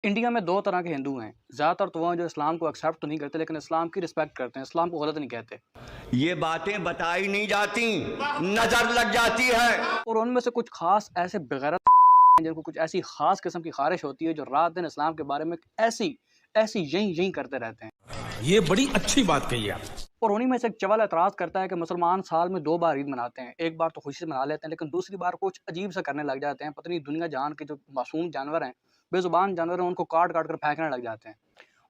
India में 2 तरह के हिंदू हैं। ज़्यादातर तो वो हैं जो इस्लाम को एक्सेप्ट तो नहीं करते लेकिन इस्लाम की रिस्पेक्ट करते हैं, इस्लाम को गलत नहीं कहते। ये बातें बताई नहीं जाती, नजर लग जाती है। और उनमें से कुछ ख़ास ऐसे बेगैरत हैं जिनको कुछ ऐसी ख़ास किस्म की ख़्वाहिश होती है जो रात दिन इस्लाम के बारे में ऐसी ऐसी यहीं करते रहते हैं। ये बड़ी अच्छी बात कही आप। और उन्हीं में से एक चवल एतराज़ करता है कि मुसलमान साल में 2 बार ईद मनाते हैं। एक बार तो खुशी से मना लेते हैं लेकिन दूसरी बार कुछ अजीब सा करने लग जाते हैं। पता नहीं दुनिया जहान के जो मासूम जानवर हैं, बेज़ुबान जानवर हैं, उनको काट-काट कर फेंकने लग जाते हैं।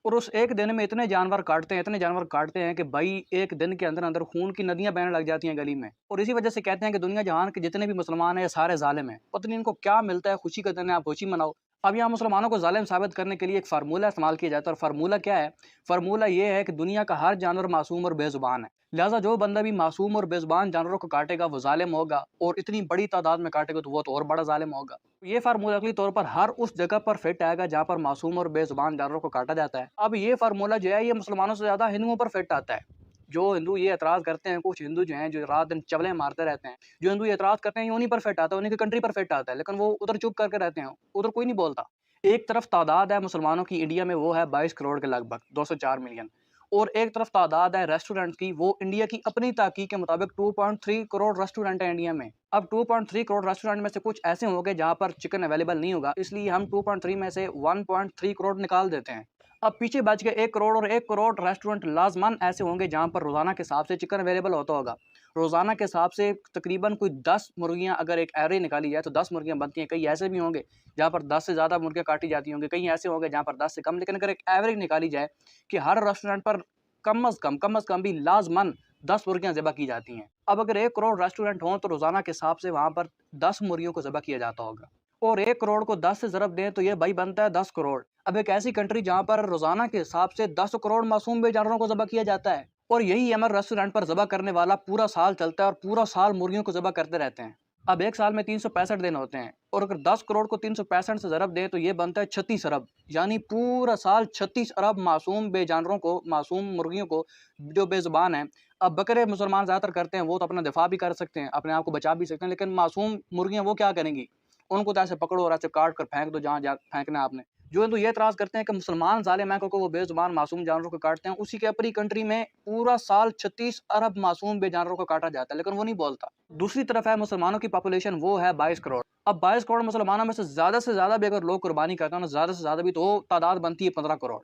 और उस एक दिन में इतने जानवर काटते हैं, इतने जानवर काटते हैं कि भाई एक दिन के अंदर-अंदर खून की नदियाँ बहने लग जाती हैं गली में। और इसी वजह से कहते हैं कि दुनिया जहान के जितने भी मुसलमान हैं, ये सारे ज़ालिम हैं। पता नहीं इनको क्या मिलता है, खुशी का दिन है, आप खुशी मनाओ। अब यहाँ मुसलमानों को ज़ालिम साबित करने के लिए एक फ़ार्मूला इस्तेमाल किया जाता है और फ़ार्मूला क्या है? फ़ार्मूला ये है कि दुनिया का हर जानवर मासूम और बेज़ुबान है। लिहाज़ा जो बंदा भी मासूम और बेज़ुबान जानवरों को काटेगा वो ज़ालिम होगा और इतनी बड़ी तादाद में काटेगा तो वो तो और बड़ा ज़ालिम होगा। ये फ़ार्मूला अगली तौर पर हर उस जगह पर फिट आएगा जहाँ पर मासूम और बेज़ुबान जानवरों को काटा जाता है। अब ये फ़ार्मूला जो है ये मुसलमानों से ज़्यादा हिंदुओं पर फिट आता है। जो हिंदू ये एतराज़ करते हैं, कुछ हिंदू जो हैं जो रात दिन चवलें मारते रहते हैं, जो हिंदू ये एतराज़ करते हैं ये उन्हीं पर फिट आता है, उन्हीं की कंट्री पर फिट आता है, लेकिन वो उधर चुप करके रहते हैं, उधर कोई नहीं बोलता। एक तरफ तादाद है मुसलमानों की इंडिया में वो है 22 करोड़ के लगभग 204 मिलियन और एक तरफ तादाद है रेस्टोरेंट की वो इंडिया की अपनी तहकीक के मुताबिक 2.3 करोड़ रेस्टोरेंट है इंडिया में। अब 2.3 करोड़ रेस्टोरेंट में से कुछ ऐसे होंगे जहाँ पर चिकन अवेलेबल नहीं होगा, इसलिए हम 2.3 में से 1.3 करोड़ निकाल देते हैं। अब पीछे बच गए 1 करोड़ और 1 करोड़ रेस्टोरेंट लाज़मन ऐसे होंगे जहाँ पर रोज़ाना के हिसाब से चिकन अवेलेबल होता होगा। रोज़ाना के हिसाब से तकरीबन कोई 10 मुर्गियाँ अगर एक एवरेज निकाली जाए तो 10 मुर्गियाँ बनती हैं। कई ऐसे भी होंगे जहाँ पर 10 से ज़्यादा मुर्गियाँ काटी जाती होंगी, कई ऐसे होंगे जहाँ पर 10 से कम, लेकिन अगर एक एवरेज निकाली जाए कि हर रेस्टोरेंट पर कम अज़ कम भी लाज़मन 10 मुर्गियाँ ज़िबह की जाती हैं। अब अगर 1 करोड़ रेस्टोरेंट हों तो रोज़ाना के हिसाब से वहाँ पर 10 मुर्गियों को ज़िबह किया जाता होगा और 1 करोड़ को 10 से ज़रब दें तो ये भाई बनता है 10 करोड़। अब एक ऐसी कंट्री जहाँ पर रोज़ाना के हिसाब से 10 करोड़ मासूम बेजानवरों को ज़िबह किया जाता है और यही अमर रेस्टोरेंट पर ज़िबह करने वाला पूरा साल चलता है और पूरा साल मुर्गियों को ज़िबह करते रहते हैं। अब एक साल में 365 दिन होते हैं और अगर 10 करोड़ को 365 से ज़रब दें तो ये बनता है 36 अरब, यानी पूरा साल 36 अरब मासूम बेजानवरों को, मासूम मुर्गियों को जो बेज़ुबान हैं। अब बकरे मुसलमान ज़्यादातर करते हैं, वो तो अपना दिफ़ा भी कर सकते हैं, अपने आप को बचा भी सकते हैं, लेकिन मासूम मुर्गियाँ वो क्या करेंगी? उनको तो ऐसे पकड़ो और ऐसे काट कर फेंक दो जहाँ जा फेंकना है आपने। जो हिंदू ये एतराज़ करते हैं कि मुसलमान ज़ालिम हैं क्योंकि वो बेज़ुबान मासूम जानवरों को काटते हैं, उसी की अपनी कंट्री में पूरा साल 36 अरब मासूम बेजानवरों को काटा जाता है, लेकिन वो नहीं बोलता। दूसरी तरफ है मुसलमानों की पॉपुलेशन वो है 22 करोड़। अब 22 करोड़ मुसलमानों में से ज़्यादा भी अगर लोग कुर्बानी करते हैं ना, ज़्यादा से ज़्यादा भी तो तादाद बनती है 15 करोड़।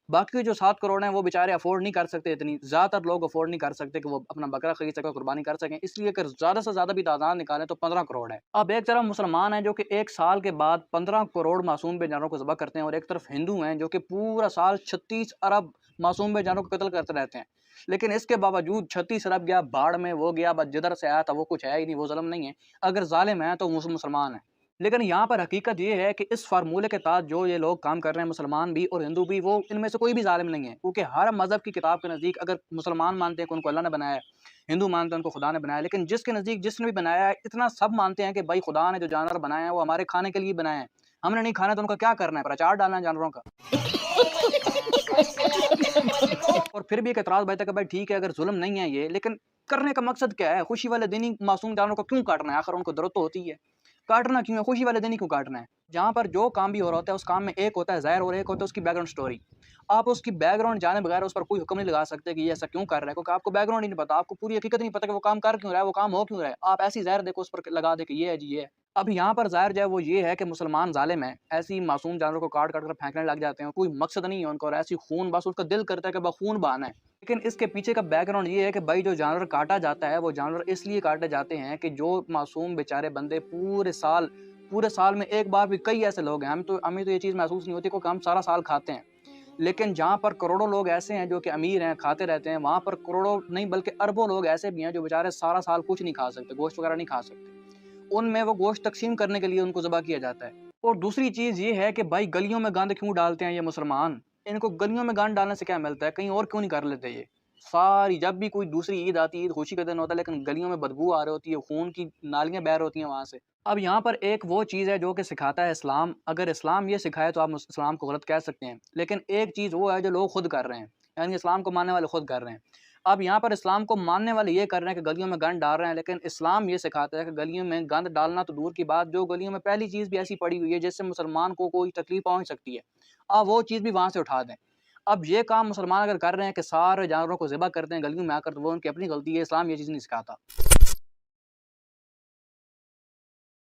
बाकी जो 7 करोड़ हैं वो बेचारे अफ़ोर्ड नहीं कर सकते इतनी, ज़्यादातर लोग अफ़ोर्ड नहीं कर सकते कि वो अपना बकरा खरीद सकें, कुर्बानी कर सकें, इसलिए अगर ज़्यादा से ज़्यादा भी तादाद निकालें तो 15 करोड़ है। अब एक तरफ मुसलमान हैं जो कि 1 साल के बाद 15 करोड़ मासूम बेजानवरों को ज़िबह करते हैं और एक तरफ हिंदू हैं जो कि पूरा साल 36 अरब मासूम बेजानवरों को कत्ल करते रहते हैं। लेकिन इसके बावजूद 36 अरब गया भाड़ में, वो गया बस जिधर से आया था वो कुछ है ही नहीं, वो ज़ुल्म नहीं है। अगर ज़ालिम है तो मुसलमान है। लेकिन यहाँ पर हकीकत ये है कि इस फ़ार्मूले के तहत जो ये लोग काम कर रहे हैं मुसलमान भी और हिंदू भी, वो इनमें से कोई भी ज़ालिम नहीं है, क्योंकि हर मज़हब की किताब के नज़दीक अगर मुसलमान मानते हैं कि उनको अल्लाह ने बनाया है, हिंदू मानते हैं उनको खुदा ने बनाया है, लेकिन जिसके नज़दीक जिसने भी बनाया है इतना सब मानते हैं कि भाई खुदा ने जो जानवर बनाए हैं वो हमारे खाने के लिए बनाए हैं, हमने नहीं खाना तो उनका क्या करना है, प्रचार डालना है जानवरों का। और फिर भी एक एतराज़ बचता है कि भाई ठीक है अगर जुल्म नहीं है ये, लेकिन करने का मकसद क्या है? खुशी वाले दिन ही मासूम जानवरों को क्यों काटना है? आखिर उनको ज़रूरत तो होती है। काटना क्यों है? खुशी वाले दिन ही क्यों काटना है? जहाँ पर जो काम भी हो रहा होता है उस काम में एक होता है ज़ाहिर और एक होता है उसकी बैकग्राउंड स्टोरी। आप उसकी बैकग्राउंड जाने बगैर उस पर कोई हुक्म नहीं लगा सकते कि ये ऐसा क्यों कर रहा है, क्योंकि आपको बैकग्राउंड ही नहीं पता, आपको पूरी हकीकत नहीं पता कि वो काम कर क्यों रहा है, वो काम हो क्यों रहा है। आप ऐसी ज़ाहिर देखो उस पर लगा दें कि ये है जी ये है। अब यहाँ पर ज़ाहिर जो है वो ये है कि मुसलमान ज़ालिम हैं, ऐसी मासूम जानवरों को काट-काट कर फेंकने लग जाते हैं, कोई मकसद नहीं है उनका और ऐसी खून बस उसका दिल करता है कि खून बहाना है। लेकिन इसके पीछे का बैकग्राउंड ये है कि भाई जो जानवर काटा जाता है, वो जानवर इसलिए काटे जाते हैं कि जो मासूम बेचारे बंदे पूरे साल में एक बार भी, कई ऐसे लोग हैं, हमें तो ये चीज़ महसूस नहीं होती क्योंकि हम सारा साल खाते हैं। लेकिन जहाँ पर करोड़ों लोग ऐसे हैं जो कि अमीर हैं, खाते रहते हैं, वहाँ पर करोड़ों नहीं बल्कि अरबों लोग ऐसे भी हैं जो बेचारे सारा साल कुछ नहीं खा सकते, गोश्त वगैरह नहीं खा सकते। उनमें वो गोश्त तक़सीम करने के लिए उनको ज़िबह किया जाता है। और दूसरी चीज़ ये है कि भाई गलियों में गंद क्यों डालते हैं ये मुसलमान? इनको गलियों में गंद डालने से क्या मिलता है? कहीं और क्यों नहीं कर लेते ये? सारी जब भी कोई दूसरी ईद आती है, ईद खुशी का दिन होता है, लेकिन गलियों में बदबू आ रही होती है, खून की नालियाँ बह रही होती हैं वहाँ से। अब यहाँ पर एक वो चीज़ है जो कि सिखाता है इस्लाम, अगर इस्लाम ये सिखाए तो आप इस्लाम को गलत कह सकते हैं। लेकिन एक चीज़ वो है जो लोग खुद कर रहे हैं, यानी इस्लाम को मानने वाले खुद कर रहे हैं। अब यहाँ पर इस्लाम को मानने वाले ये कर रहे हैं कि गलियों में गंद डाल रहे हैं, लेकिन इस्लाम ये सिखाता है कि गलियों में गंद डालना तो दूर की बात, जो गलियों में पहली चीज़ भी ऐसी पड़ी हुई है जिससे मुसलमान को कोई तकलीफ पहुँच सकती है, आप वो चीज़ भी वहाँ से उठा दें। अब ये काम मुसलमान अगर कर रहे हैं कि सारे जानवरों को ज़िबह करते हैं गलियों में आकर, तो वो उनकी अपनी गलती है, इस्लाम ये चीज़ नहीं सिखाता।